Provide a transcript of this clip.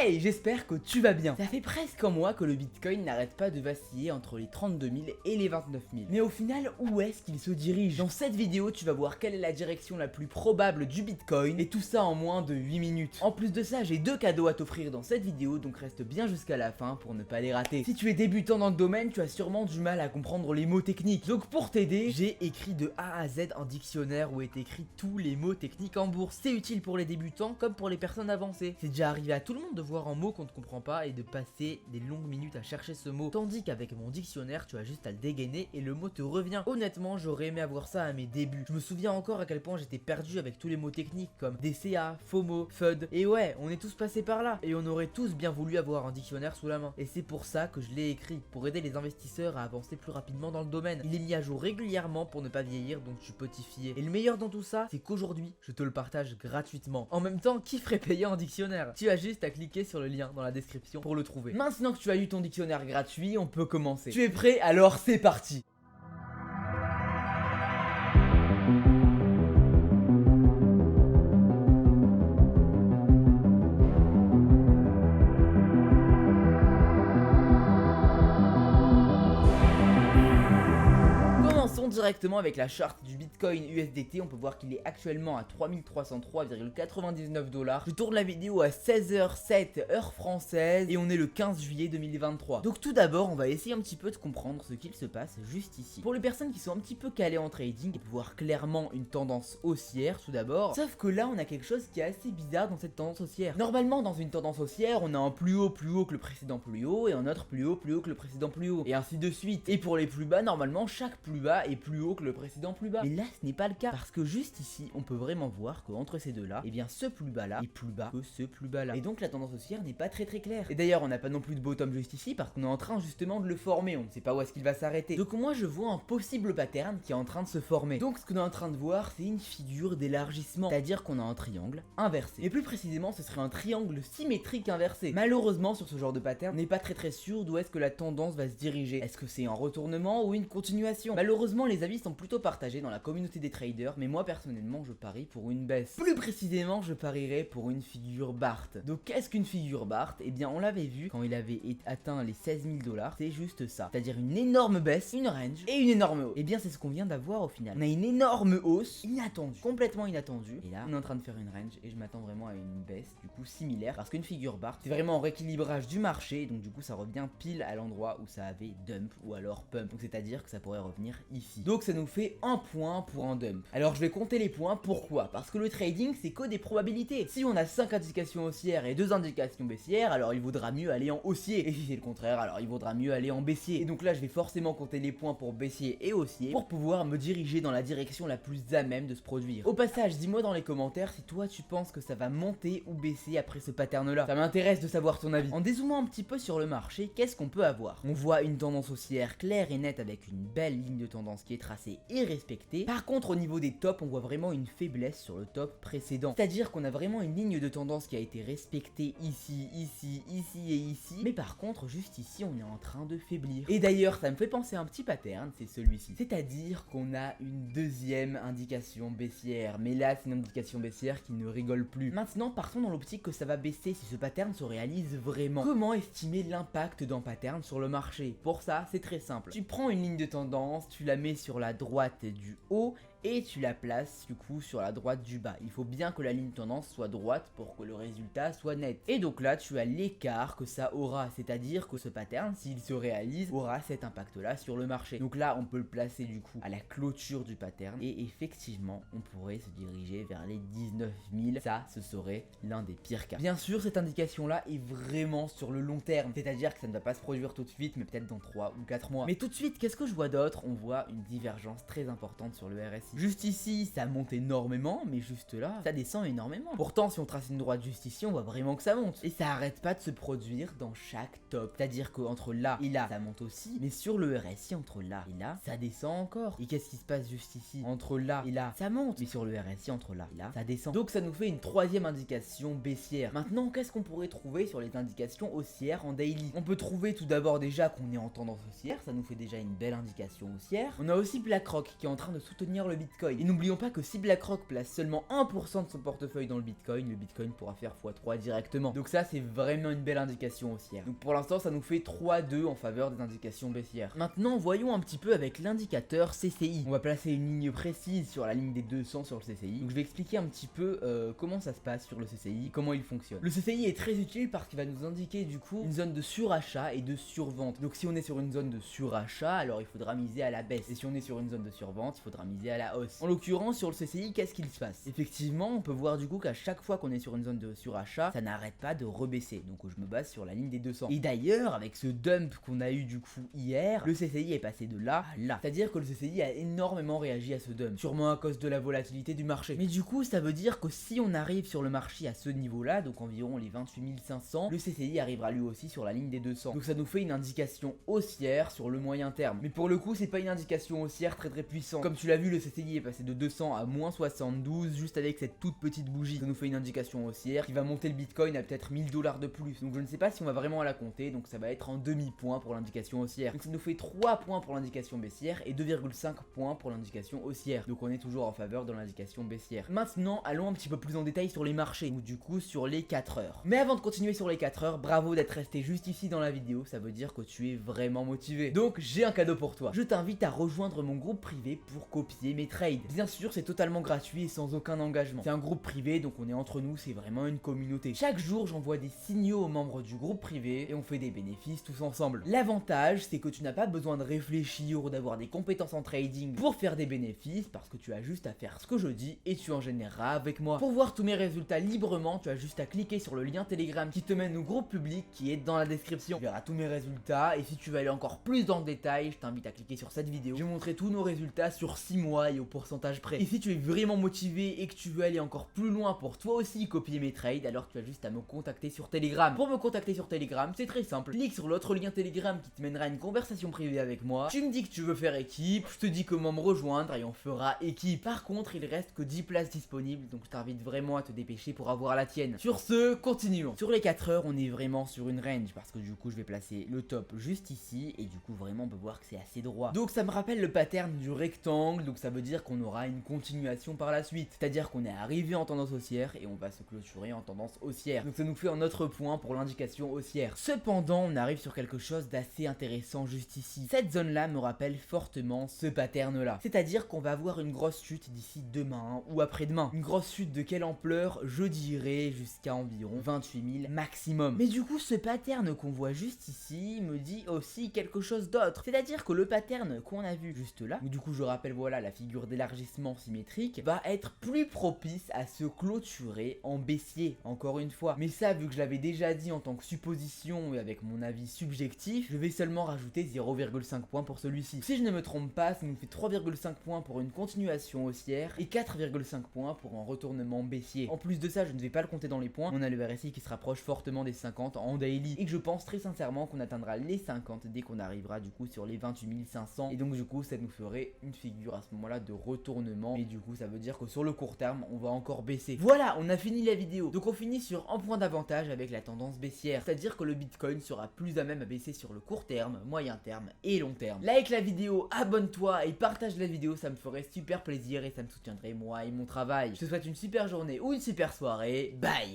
Hey, j'espère que tu vas bien. Ça fait presque un mois que le Bitcoin n'arrête pas de vaciller entre les 32 000 et les 29 000. Mais au final, où est-ce qu'il se dirige? Dans cette vidéo, tu vas voir quelle est la direction la plus probable du Bitcoin, et tout ça en moins de 8 minutes. En plus de ça, j'ai 2 cadeaux à t'offrir dans cette vidéo, donc reste bien jusqu'à la fin pour ne pas les rater. Si tu es débutant dans le domaine, tu as sûrement du mal à comprendre les mots techniques. Donc pour t'aider, j'ai écrit de A à Z un dictionnaire où est écrit tous les mots techniques en bourse. C'est utile pour les débutants comme pour les personnes avancées. C'est déjà arrivé à tout le monde de voir un mot qu'on ne comprend pas et de passer des longues minutes à chercher ce mot, tandis qu'avec mon dictionnaire tu as juste à le dégainer et le mot te revient. Honnêtement, j'aurais aimé avoir ça à mes débuts. Je me souviens encore à quel point j'étais perdu avec tous les mots techniques comme DCA, FOMO, FUD, et ouais, on est tous passés par là et on aurait tous bien voulu avoir un dictionnaire sous la main. Et c'est pour ça que je l'ai écrit, pour aider les investisseurs à avancer plus rapidement dans le domaine. Il est mis à jour régulièrement pour ne pas vieillir, donc tu peux t'y fier. Et le meilleur dans tout ça, c'est qu'aujourd'hui je te le partage gratuitement. En même temps, qui ferait payer un dictionnaire? Tu as juste à cliquer sur le lien dans la description pour le trouver. Maintenant que tu as eu ton dictionnaire gratuit, on peut commencer. Tu es prêt? Alors c'est parti! Directement avec la charte du Bitcoin USDT, on peut voir qu'il est actuellement à 3303,99 $. Je tourne la vidéo à 16h07 heure française et on est le 15 juillet 2023. Donc tout d'abord, on va essayer un petit peu de comprendre ce qu'il se passe juste ici. Pour les personnes qui sont un petit peu calées en trading, on peut voir clairement une tendance haussière tout d'abord. Sauf que là, on a quelque chose qui est assez bizarre dans cette tendance haussière. Normalement, dans une tendance haussière, on a un plus haut que le précédent plus haut et un autre plus haut que le précédent plus haut et ainsi de suite. Et pour les plus bas, normalement, chaque plus bas est plus haut que le précédent plus bas. Mais là ce n'est pas le cas, parce que juste ici on peut vraiment voir que entre ces deux là, et bien ce plus bas là est plus bas que ce plus bas là. Et donc la tendance haussière n'est pas très claire. Et d'ailleurs on n'a pas non plus de bottom juste ici parce qu'on est en train justement de le former. On ne sait pas où est-ce qu'il va s'arrêter. Donc moi je vois un possible pattern qui est en train de se former. Donc ce qu'on est en train de voir, c'est une figure d'élargissement, c'est-à-dire qu'on a un triangle inversé. Et plus précisément ce serait un triangle symétrique inversé. Malheureusement sur ce genre de pattern, on n'est pas très sûr d'où est-ce que la tendance va se diriger. Est-ce que c'est un retournement ou une continuation? Malheureusement les avis sont plutôt partagés dans la communauté des traders, mais moi personnellement je parie pour une baisse. Plus précisément je parierais pour une figure Bart. Donc qu'est-ce qu'une figure Bart? Eh bien on l'avait vu quand il avait atteint les 16 000 $, c'est juste ça, c'est à dire une énorme baisse, une range et une énorme hausse. Et bien c'est ce qu'on vient d'avoir au final. On a une énorme hausse inattendue, complètement inattendue, et là on est en train de faire une range et je m'attends vraiment à une baisse du coup similaire, parce qu'une figure Bart c'est vraiment un rééquilibrage du marché, donc du coup ça revient pile à l'endroit où ça avait dump ou alors pump, donc c'est à dire que ça pourrait revenir ici. Donc ça nous fait un point pour un dump. Alors je vais compter les points, pourquoi? Parce que le trading c'est que des probabilités. Si on a 5 indications haussières et 2 indications baissières, alors il vaudra mieux aller en haussier. Et si c'est le contraire, alors il vaudra mieux aller en baissier. Et donc là je vais forcément compter les points pour baissier et haussier pour pouvoir me diriger dans la direction la plus à même de se produire. Au passage, dis-moi dans les commentaires si toi tu penses que ça va monter ou baisser après ce pattern là. Ça m'intéresse de savoir ton avis. En dézoomant un petit peu sur le marché, qu'est-ce qu'on peut avoir? On voit une tendance haussière claire et nette avec une belle ligne de tendance qui est tracée et respectée. Par contre au niveau des tops, on voit vraiment une faiblesse sur le top précédent. C'est-à-dire qu'on a vraiment une ligne de tendance qui a été respectée ici, ici, ici et ici. Mais par contre juste ici on est en train de faiblir. Et d'ailleurs ça me fait penser à un petit pattern, c'est celui-ci. C'est-à-dire qu'on a une deuxième indication baissière. Mais là c'est une indication baissière qui ne rigole plus. Maintenant partons dans l'optique que ça va baisser si ce pattern se réalise vraiment. Comment estimer l'impact d'un pattern sur le marché? Pour ça c'est très simple. Tu prends une ligne de tendance, tu la mets sur la droite du haut et tu la places du coup sur la droite du bas. Il faut bien que la ligne tendance soit droite pour que le résultat soit net. Et donc là tu as l'écart que ça aura, c'est-à-dire que ce pattern, s'il se réalise, aura cet impact là sur le marché. Donc là on peut le placer du coup à la clôture du pattern et effectivement on pourrait se diriger vers les 19 000. Ça ce serait l'un des pires cas. Bien sûr cette indication là est vraiment sur le long terme, c'est-à-dire que ça ne va pas se produire tout de suite mais peut-être dans 3 ou 4 mois. Mais tout de suite qu'est-ce que je vois d'autre? On voit une divergence très importante sur le RSI. Juste ici, ça monte énormément, mais juste là, ça descend énormément. Pourtant, si on trace une droite juste ici, on voit vraiment que ça monte. Et ça arrête pas de se produire dans chaque top. C'est-à-dire qu'entre là et là, ça monte aussi, mais sur le RSI, entre là et là, ça descend encore. Et qu'est-ce qui se passe juste ici? Entre là et là, ça monte, mais sur le RSI, entre là et là, ça descend. Donc ça nous fait une troisième indication baissière. Maintenant, qu'est-ce qu'on pourrait trouver sur les indications haussières en daily? On peut trouver tout d'abord déjà qu'on est en tendance haussière, ça nous fait déjà une belle indication haussière. On a aussi BlackRock qui est en train de soutenir le Bitcoin. Et n'oublions pas que si BlackRock place seulement 1% de son portefeuille dans le Bitcoin pourra faire x3 directement. Donc ça c'est vraiment une belle indication haussière. Donc pour l'instant ça nous fait 3-2 en faveur des indications baissières. Maintenant voyons un petit peu avec l'indicateur CCI. On va placer une ligne précise sur la ligne des 200 sur le CCI. Donc je vais expliquer un petit peu comment ça se passe sur le CCI, comment il fonctionne. Le CCI est très utile parce qu'il va nous indiquer du coup une zone de surachat et de survente. Donc si on est sur une zone de surachat, alors il faudra miser à la baisse. Et si on est sur une zone de survente, il faudra miser à la hausse. En l'occurrence sur le CCI, qu'est-ce qu'il se passe? Effectivement, on peut voir du coup qu'à chaque fois qu'on est sur une zone de surachat, ça n'arrête pas de rebaisser. Donc je me base sur la ligne des 200. Et d'ailleurs, avec ce dump qu'on a eu du coup hier, le CCI est passé de là à là. C'est-à-dire que le CCI a énormément réagi à ce dump, sûrement à cause de la volatilité du marché. Mais du coup, ça veut dire que si on arrive sur le marché à ce niveau-là, donc environ les 28 500, le CCI arrivera lui aussi sur la ligne des 200. Donc ça nous fait une indication haussière sur le moyen terme. Mais pour le coup, c'est pas une indication haussière très puissante. Comme tu l'as vu, le CCI est passé de 200 à moins 72 juste avec cette toute petite bougie. Ça nous fait une indication haussière qui va monter le Bitcoin à peut-être 1000 $ de plus. Donc je ne sais pas si on va vraiment la compter, donc ça va être en demi-point pour l'indication haussière. Donc ça nous fait 3 points pour l'indication baissière et 2,5 points pour l'indication haussière. Donc on est toujours en faveur de l'indication baissière. Maintenant, allons un petit peu plus en détail sur les marchés, ou du coup sur les 4 heures. Mais avant de continuer sur les 4 heures, bravo d'être resté juste ici dans la vidéo, ça veut dire que tu es vraiment motivé. Donc j'ai un cadeau pour toi. Je t'invite à rejoindre mon groupe privé pour copier mes trades. Bien sûr, c'est totalement gratuit et sans aucun engagement. C'est un groupe privé, donc on est entre nous, c'est vraiment une communauté. Chaque jour, j'envoie des signaux aux membres du groupe privé et on fait des bénéfices tous ensemble. L'avantage, c'est que tu n'as pas besoin de réfléchir ou d'avoir des compétences en trading pour faire des bénéfices, parce que tu as juste à faire ce que je dis et tu en généreras avec moi. Pour voir tous mes résultats librement, tu as juste à cliquer sur le lien Telegram qui te mène au groupe public qui est dans la description. Tu verras tous mes résultats et si tu veux aller encore plus dans le détail, je t'invite à cliquer sur cette vidéo. Je vais montrer tous nos résultats sur 6 mois et au pourcentage près. Et si tu es vraiment motivé et que tu veux aller encore plus loin pour toi aussi copier mes trades, alors tu as juste à me contacter sur Telegram. Pour me contacter sur Telegram, c'est très simple. Clique sur l'autre lien Telegram qui te mènera à une conversation privée avec moi. Tu me dis que tu veux faire équipe, je te dis comment me rejoindre et on fera équipe. Par contre, il reste que 10 places disponibles, donc je t'invite vraiment à te dépêcher pour avoir la tienne. Sur ce, continuons. Sur les 4 heures, on est vraiment sur une range parce que du coup, je vais placer le top juste ici et du coup, vraiment, on peut voir que c'est assez droit. Donc ça me rappelle le pattern du rectangle, donc ça veut dire qu'on aura une continuation par la suite. C'est-à-dire qu'on est arrivé en tendance haussière et on va se clôturer en tendance haussière. Donc ça nous fait un autre point pour l'indication haussière. Cependant, on arrive sur quelque chose d'assez intéressant juste ici. Cette zone-là me rappelle fortement ce pattern-là. C'est-à-dire qu'on va avoir une grosse chute d'ici demain ou après-demain. Une grosse chute de quelle ampleur? Je dirais jusqu'à environ 28 000 maximum. Mais du coup, ce pattern qu'on voit juste ici me dit aussi quelque chose d'autre. C'est-à-dire que le pattern qu'on a vu juste là, où du coup je rappelle voilà la figure d'élargissement symétrique, va être plus propice à se clôturer en baissier, encore une fois. Mais ça, vu que je l'avais déjà dit en tant que supposition et avec mon avis subjectif, je vais seulement rajouter 0,5 points pour celui-ci. Si je ne me trompe pas, ça nous fait 3,5 points pour une continuation haussière et 4,5 points pour un retournement baissier. En plus de ça, je ne vais pas le compter dans les points, on a le RSI qui se rapproche fortement des 50 en daily et que je pense très sincèrement qu'on atteindra les 50 dès qu'on arrivera du coup sur les 28 500 et donc du coup ça nous ferait une figure à ce moment là de retournement et du coup ça veut dire que sur le court terme on va encore baisser. Voilà, on a fini la vidéo. Donc on finit sur un point d'avantage avec la tendance baissière, c'est-à-dire que le Bitcoin sera plus à même à baisser sur le court terme, moyen terme et long terme. Like la vidéo, abonne-toi et partage la vidéo, ça me ferait super plaisir et ça me soutiendrait moi et mon travail. Je te souhaite une super journée ou une super soirée, bye.